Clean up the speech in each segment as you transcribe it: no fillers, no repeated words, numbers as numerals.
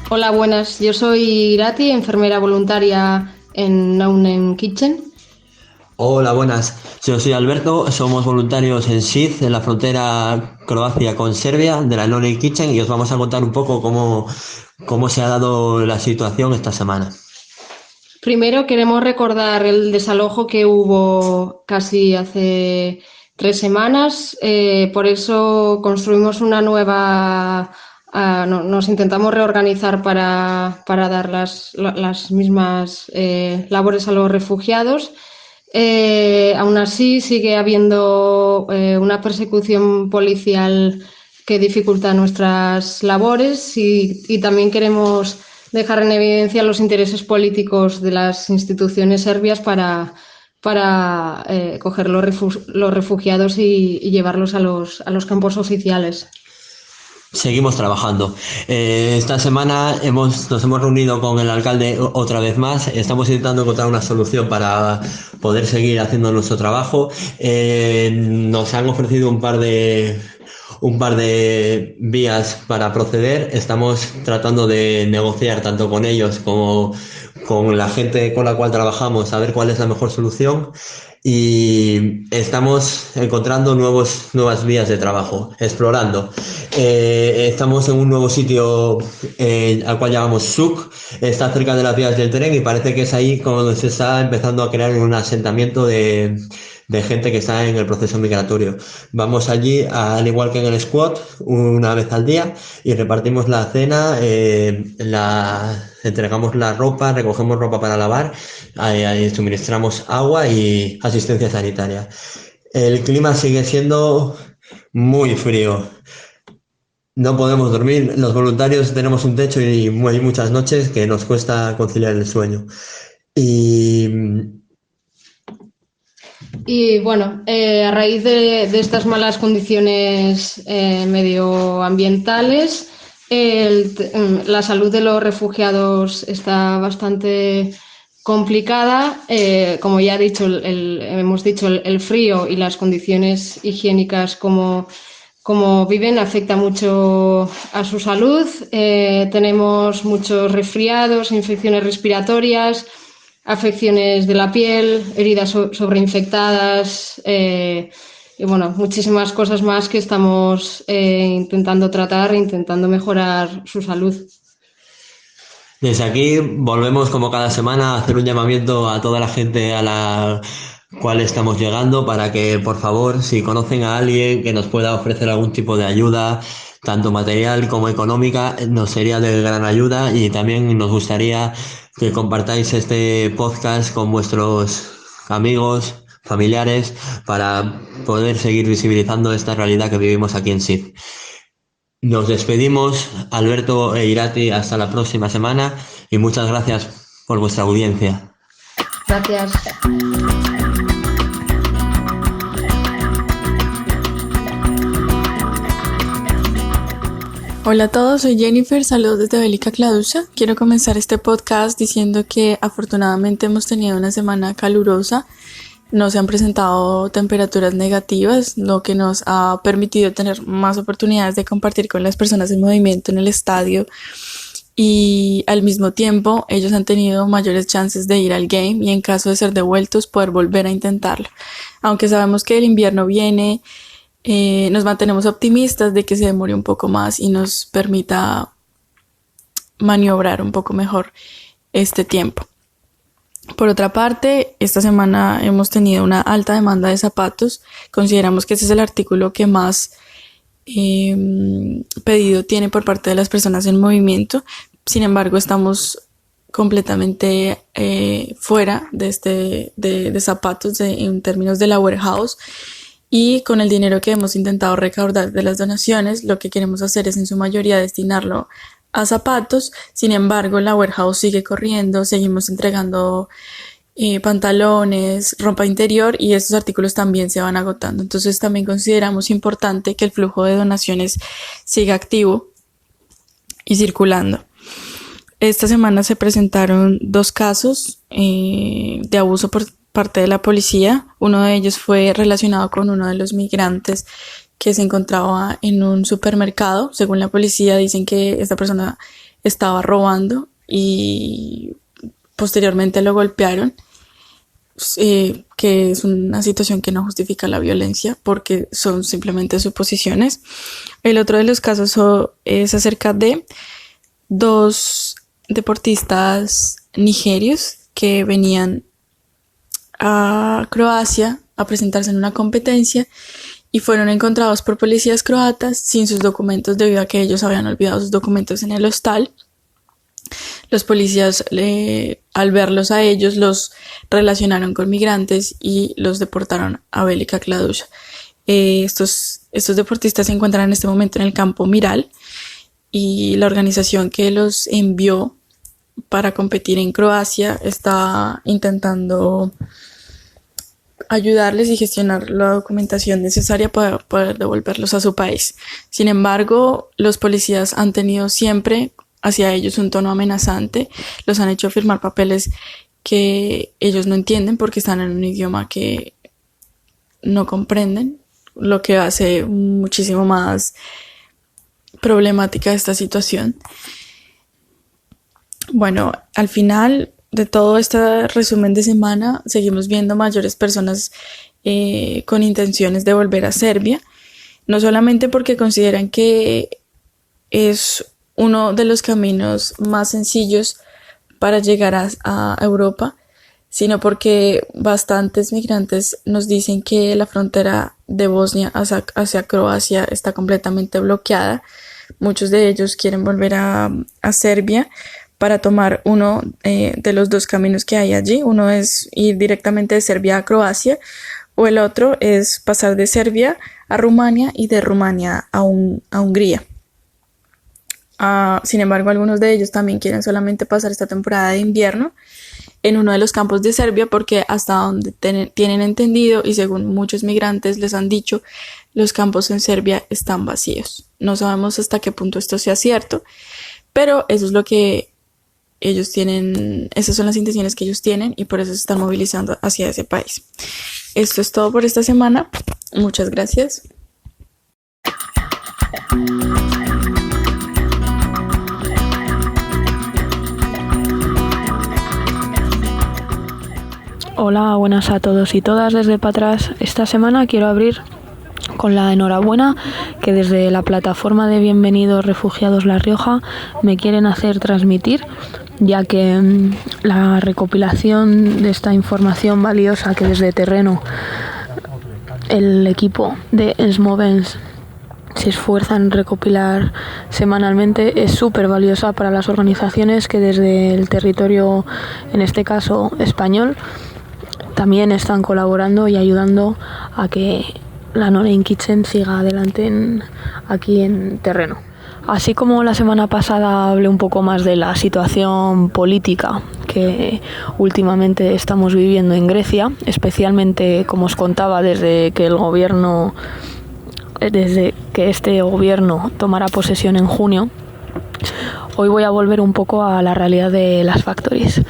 Hola, buenas. Yo soy Irati, enfermera voluntaria en Naunen Kitchen. Hola, buenas. Yo soy Alberto, somos voluntarios en SID, en la frontera Croacia con Serbia, de la Naunen Kitchen, y os vamos a contar un poco cómo se ha dado la situación esta semana. Primero queremos recordar el desalojo que hubo casi hace 3 semanas. Por eso construimos una nueva... nos intentamos reorganizar para dar las mismas labores a los refugiados. Aún así sigue habiendo una persecución policial que dificulta nuestras labores y también queremos dejar en evidencia los intereses políticos de las instituciones serbias para coger los refugiados y llevarlos a los campos oficiales. Seguimos trabajando. Esta semana nos hemos reunido con el alcalde otra vez más. Estamos intentando encontrar una solución para poder seguir haciendo nuestro trabajo. Nos han ofrecido un par de vías para proceder. Estamos tratando de negociar tanto con ellos como con la gente con la cual trabajamos, a ver cuál es la mejor solución. Y estamos encontrando nuevas vías de trabajo, explorando. Estamos en un nuevo sitio al cual llamamos Suk, está cerca de las vías del tren y parece que es ahí cuando se está empezando a crear un asentamiento de gente que está en el proceso migratorio. Vamos allí, al igual que en el squat, una vez al día y repartimos la cena, entregamos la ropa, recogemos ropa para lavar, suministramos agua y asistencia sanitaria. El clima sigue siendo muy frío. No podemos dormir. Los voluntarios tenemos un techo y hay muchas noches que nos cuesta conciliar el sueño. Y bueno, a raíz de estas malas condiciones medioambientales, la salud de los refugiados está bastante complicada. Como ya hemos dicho, el frío y las condiciones higiénicas como viven afecta mucho a su salud. Tenemos muchos resfriados, infecciones respiratorias, afecciones de la piel, heridas sobreinfectadas y bueno, muchísimas cosas más que estamos intentando tratar, intentando mejorar su salud. Desde aquí volvemos como cada semana a hacer un llamamiento a toda la gente a la cual estamos llegando para que, por favor, si conocen a alguien que nos pueda ofrecer algún tipo de ayuda, tanto material como económica, nos sería de gran ayuda y también nos gustaría que compartáis este podcast con vuestros amigos, familiares, para poder seguir visibilizando esta realidad que vivimos aquí en SID. Nos despedimos, Alberto e Irati, hasta la próxima semana y muchas gracias por vuestra audiencia. Gracias. Hola a todos, soy Jennifer, saludos desde Bélica Cladusa. Quiero comenzar este podcast diciendo que afortunadamente hemos tenido una semana calurosa. No se han presentado temperaturas negativas, lo que nos ha permitido tener más oportunidades de compartir con las personas en movimiento en el estadio y al mismo tiempo ellos han tenido mayores chances de ir al game y en caso de ser devueltos poder volver a intentarlo. Aunque sabemos que el invierno viene, nos mantenemos optimistas de que se demore un poco más y nos permita maniobrar un poco mejor este tiempo. Por otra parte, esta semana hemos tenido una alta demanda de zapatos. Consideramos que este es el artículo que más pedido tiene por parte de las personas en movimiento. Sin embargo, estamos completamente fuera de zapatos en términos de la warehouse. Y con el dinero que hemos intentado recaudar de las donaciones, lo que queremos hacer es en su mayoría destinarlo a zapatos. Sin embargo, la warehouse sigue corriendo, seguimos entregando pantalones, ropa interior y estos artículos también se van agotando. Entonces también consideramos importante que el flujo de donaciones siga activo. y circulando. Esta semana se presentaron 2 casos de abuso por parte de la policía. Uno de ellos fue relacionado con uno de los migrantes que se encontraba en un supermercado. Según la policía, dicen que esta persona estaba robando y posteriormente lo golpearon, que es una situación que no justifica la violencia porque son simplemente suposiciones. El otro de los casos es acerca de 2 deportistas nigerios que venían a Croacia a presentarse en una competencia y fueron encontrados por policías croatas sin sus documentos debido a que ellos habían olvidado sus documentos en el hostal. Los policías, al verlos a ellos, los relacionaron con migrantes y los deportaron a Velika Kladuša. Estos deportistas se encuentran en este momento en el campo Miral y la organización que los envió para competir en Croacia está intentando ayudarles y gestionar la documentación necesaria para poder devolverlos a su país. Sin embargo, los policías han tenido siempre hacia ellos un tono amenazante, los han hecho firmar papeles que ellos no entienden porque están en un idioma que no comprenden, lo que hace muchísimo más problemática esta situación. Bueno, al final de todo este resumen de semana, seguimos viendo mayores personas con intenciones de volver a Serbia, no solamente porque consideran que es uno de los caminos más sencillos para llegar a Europa, sino porque bastantes migrantes nos dicen que la frontera de Bosnia hacia Croacia está completamente bloqueada. Muchos de ellos quieren volver a Serbia para tomar uno de los 2 caminos que hay allí. Uno es ir directamente de Serbia a Croacia, o el otro es pasar de Serbia a Rumania y de Rumania a Hungría. Sin embargo, algunos de ellos también quieren solamente pasar esta temporada de invierno en uno de los campos de Serbia porque hasta donde tienen entendido y según muchos migrantes les han dicho, los campos en Serbia están vacíos. No sabemos hasta qué punto esto sea cierto, pero eso es lo que ellos tienen, esas son las intenciones que ellos tienen y por eso se están movilizando hacia ese país. Esto es todo por esta semana. Muchas gracias. Hola, buenas a todos y todas desde Patras. Esta semana quiero abrir con la enhorabuena que desde la plataforma de Bienvenidos Refugiados La Rioja me quieren hacer transmitir, ya que la recopilación de esta información valiosa que desde terreno el equipo de Smovens se esfuerza en recopilar semanalmente es súper valiosa para las organizaciones que desde el territorio, en este caso español, también están colaborando y ayudando a que la Norein Kitchen siga adelante aquí en terreno. Así como la semana pasada hablé un poco más de la situación política que últimamente estamos viviendo en Grecia, especialmente, como os contaba, desde que este gobierno tomara posesión en junio, hoy voy a volver un poco a la realidad de las factories.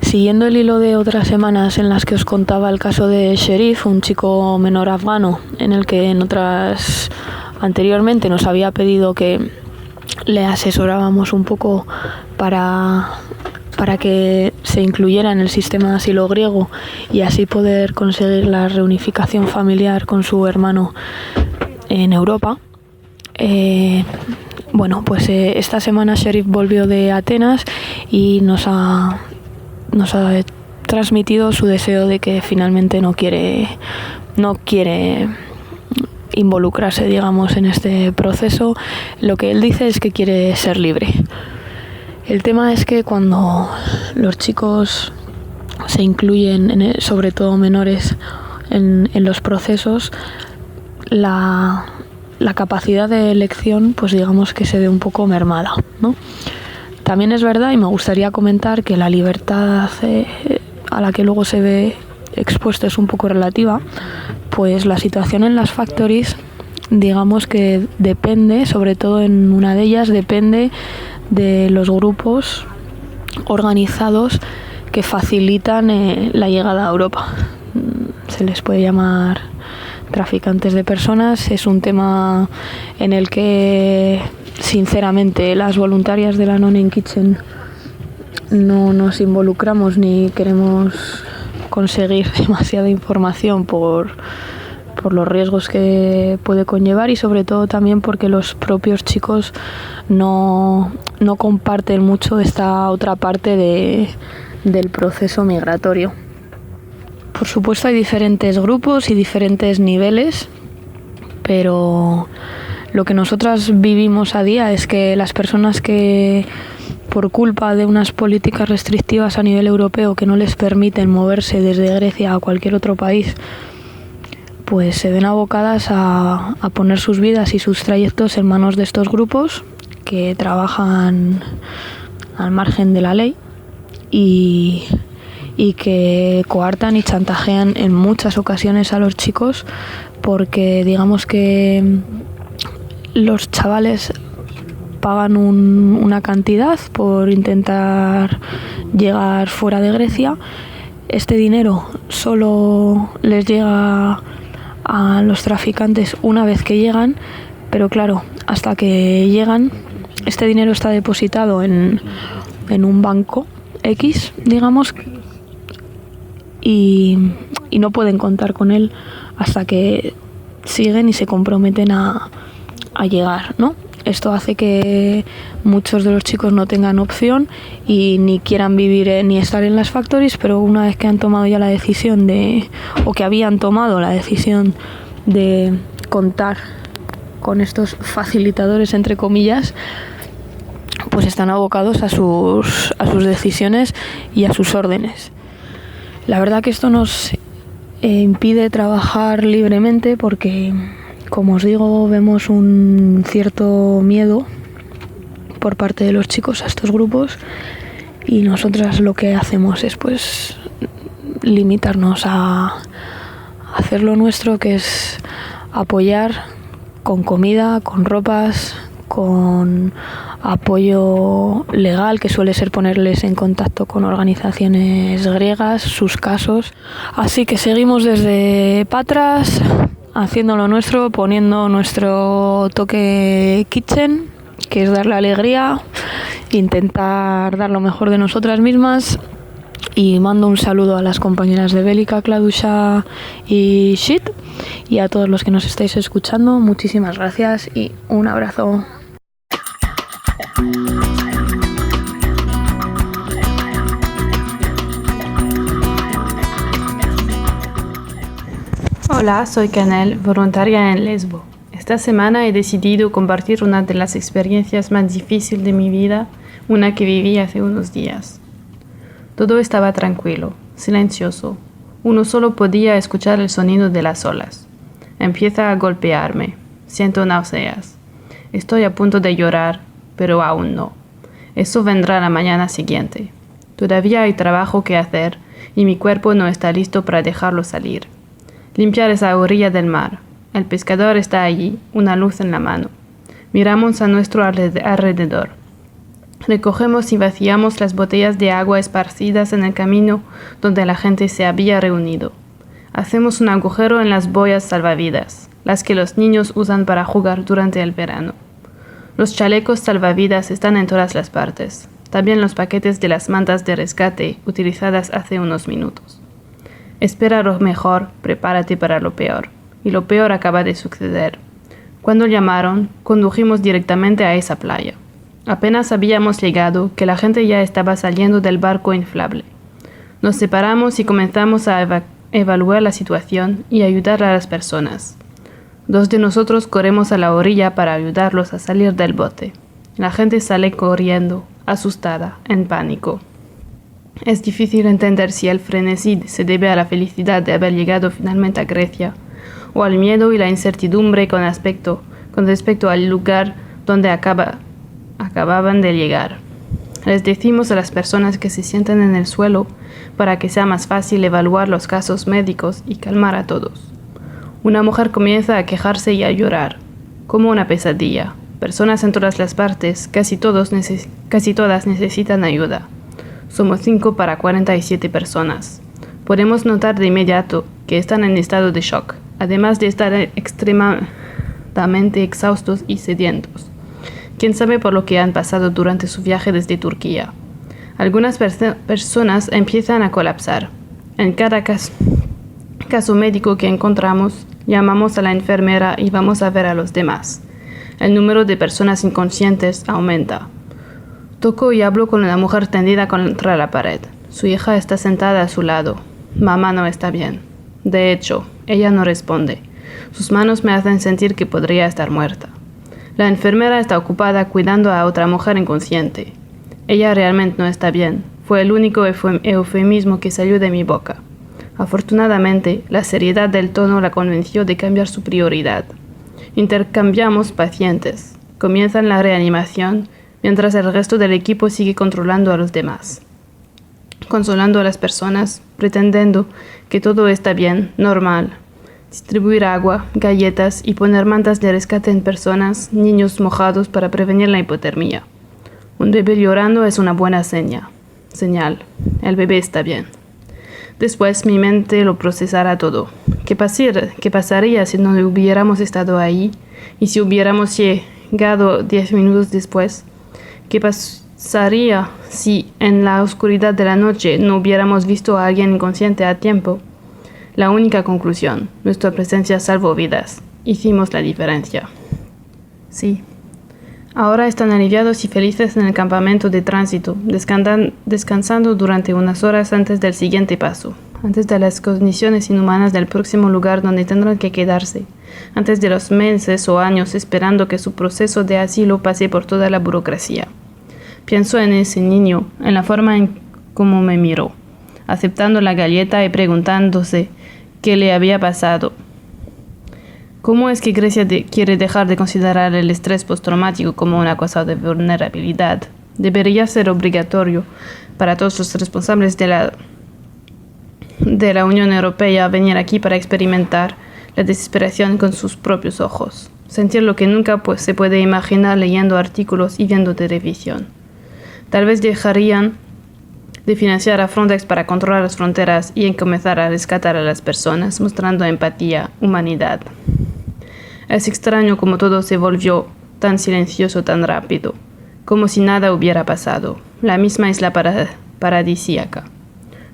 Siguiendo el hilo de otras semanas en las que os contaba el caso de Sherif, un chico menor afgano, en el que anteriormente nos había pedido que le asesorábamos un poco para que se incluyera en el sistema de asilo griego y así poder conseguir la reunificación familiar con su hermano en Europa. Esta semana Sherif volvió de Atenas y nos ha transmitido su deseo de que finalmente no quiere involucrarse, digamos, en este proceso. Lo que él dice es que quiere ser libre. El tema es que cuando los chicos se incluyen, sobre todo menores, en los procesos, la capacidad de elección, pues digamos que se ve un poco mermada, ¿no? También es verdad, y me gustaría comentar, que la libertad a la que luego se ve expuesto es un poco relativa, pues la situación en las factories, digamos que depende, sobre todo en una de ellas, depende de los grupos organizados que facilitan la llegada a Europa. Se les puede llamar traficantes de personas. Es un tema en el que, sinceramente, las voluntarias de la Nonen Kitchen no nos involucramos ni queremos conseguir demasiada información por los riesgos que puede conllevar y sobre todo también porque los propios chicos no comparten mucho esta otra parte del proceso migratorio. Por supuesto hay diferentes grupos y diferentes niveles, pero lo que nosotras vivimos a día es que las personas que por culpa de unas políticas restrictivas a nivel europeo que no les permiten moverse desde Grecia a cualquier otro país, pues se ven abocadas a poner sus vidas y sus trayectos en manos de estos grupos que trabajan al margen de la ley y que coartan y chantajean en muchas ocasiones a los chicos, porque digamos que los chavales pagan una cantidad por intentar llegar fuera de Grecia. Este dinero solo les llega a los traficantes una vez que llegan, pero claro, hasta que llegan este dinero está depositado en un banco X, digamos, y no pueden contar con él hasta que siguen y se comprometen a llegar, ¿no? Esto hace que muchos de los chicos no tengan opción y ni quieran vivir ni estar en las factories, pero una vez que han tomado ya la decisión o que habían tomado la decisión de contar con estos facilitadores, entre comillas, pues están abocados a sus decisiones y a sus órdenes. La verdad que esto nos impide trabajar libremente porque, como os digo, vemos un cierto miedo por parte de los chicos a estos grupos y nosotras lo que hacemos es pues limitarnos a hacer lo nuestro, que es apoyar con comida, con ropas, con apoyo legal, que suele ser ponerles en contacto con organizaciones griegas, sus casos. Así que seguimos desde Patras haciendo lo nuestro, poniendo nuestro toque kitchen, que es darle alegría, intentar dar lo mejor de nosotras mismas. Y mando un saludo a las compañeras de Velika, Kladusa y Shit, y a todos los que nos estáis escuchando. Muchísimas gracias y un abrazo. Hola, soy Canel, voluntaria en Lesbo. Esta semana he decidido compartir una de las experiencias más difíciles de mi vida, una que viví hace unos días. Todo estaba tranquilo, silencioso. Uno solo podía escuchar el sonido de las olas. Empieza a golpearme. Siento náuseas. Estoy a punto de llorar, pero aún no. Eso vendrá la mañana siguiente. Todavía hay trabajo que hacer y mi cuerpo no está listo para dejarlo salir. Limpiar esa orilla del mar. El pescador está allí, una luz en la mano. Miramos a nuestro alrededor. Recogemos y vaciamos las botellas de agua esparcidas en el camino donde la gente se había reunido. Hacemos un agujero en las boyas salvavidas, las que los niños usan para jugar durante el verano. Los chalecos salvavidas están en todas las partes, también los paquetes de las mantas de rescate utilizadas hace unos minutos. Espera lo mejor, prepárate para lo peor, y lo peor acaba de suceder. Cuando llamaron, condujimos directamente a esa playa. Apenas habíamos llegado que la gente ya estaba saliendo del barco inflable. Nos separamos y comenzamos a evaluar la situación y ayudar a las personas. 2 de nosotros corremos a la orilla para ayudarlos a salir del bote. La gente sale corriendo, asustada, en pánico. Es difícil entender si el frenesí se debe a la felicidad de haber llegado finalmente a Grecia o al miedo y la incertidumbre con respecto al lugar donde acababan de llegar. Les decimos a las personas que se sienten en el suelo para que sea más fácil evaluar los casos médicos y calmar a todos. Una mujer comienza a quejarse y a llorar, como una pesadilla. Personas en todas las partes, casi todas necesitan ayuda. Somos 5 para 47 personas. Podemos notar de inmediato que están en estado de shock, además de estar extremadamente exhaustos y sedientos. ¿Quién sabe por lo que han pasado durante su viaje desde Turquía? Algunas personas empiezan a colapsar. En cada caso médico que encontramos, llamamos a la enfermera y vamos a ver a los demás. El número de personas inconscientes aumenta. Toco y hablo con una mujer tendida contra la pared. Su hija está sentada a su lado. Mamá no está bien. De hecho, ella no responde. Sus manos me hacen sentir que podría estar muerta. La enfermera está ocupada cuidando a otra mujer inconsciente. Ella realmente no está bien. Fue el único eufemismo que salió de mi boca. Afortunadamente, la seriedad del tono la convenció de cambiar su prioridad. Intercambiamos pacientes. Comienzan la reanimación, mientras el resto del equipo sigue controlando a los demás. Consolando a las personas, pretendiendo que todo está bien, normal. Distribuir agua, galletas y poner mantas de rescate en personas, niños mojados para prevenir la hipotermia. Un bebé llorando es una buena señal. El bebé está bien. Después mi mente lo procesará todo. ¿Qué pasaría si no hubiéramos estado ahí? ¿Y si hubiéramos llegado 10 minutos después? ¿Qué pasaría si en la oscuridad de la noche no hubiéramos visto a alguien inconsciente a tiempo? La única conclusión, nuestra presencia salvó vidas. Hicimos la diferencia. Sí. Ahora están aliviados y felices en el campamento de tránsito, descansando durante unas horas antes del siguiente paso, antes de las condiciones inhumanas del próximo lugar donde tendrán que quedarse, antes de los meses o años esperando que su proceso de asilo pase por toda la burocracia. Pienso en ese niño, en la forma en cómo me miró, aceptando la galleta y preguntándose qué le había pasado. ¿Cómo es que Grecia quiere dejar de considerar el estrés postraumático como una causa de vulnerabilidad? Debería ser obligatorio para todos los responsables de la Unión Europea venir aquí para experimentar la desesperación con sus propios ojos, sentir lo que nunca se puede imaginar leyendo artículos y viendo televisión. Tal vez dejarían de financiar a Frontex para controlar las fronteras y comenzar a rescatar a las personas, mostrando empatía, humanidad. Es extraño cómo todo se volvió tan silencioso tan rápido, como si nada hubiera pasado. La misma isla paradisíaca.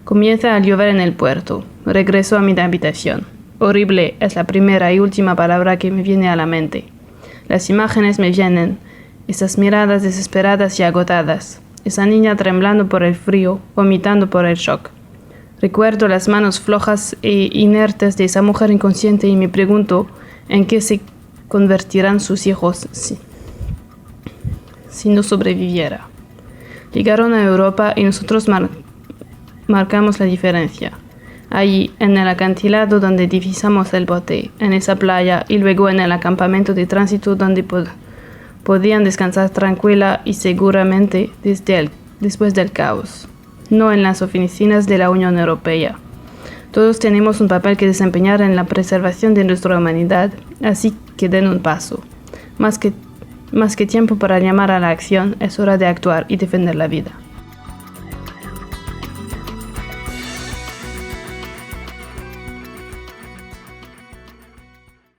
Comienza a llover en el puerto. Regreso a mi habitación. Horrible es la primera y última palabra que me viene a la mente. Las imágenes me vienen, esas miradas desesperadas y agotadas, esa niña temblando por el frío, vomitando por el shock. Recuerdo las manos flojas e inertes de esa mujer inconsciente y me pregunto en qué se convertirán sus hijos si no sobreviviera. Llegaron a Europa y nosotros marcamos la diferencia. Allí, en el acantilado donde divisamos el bote, en esa playa y luego en el campamento de tránsito donde podían descansar tranquila y seguramente después del caos. No en las oficinas de la Unión Europea. Todos tenemos un papel que desempeñar en la preservación de nuestra humanidad, así que den un paso. Más que tiempo para llamar a la acción, es hora de actuar y defender la vida.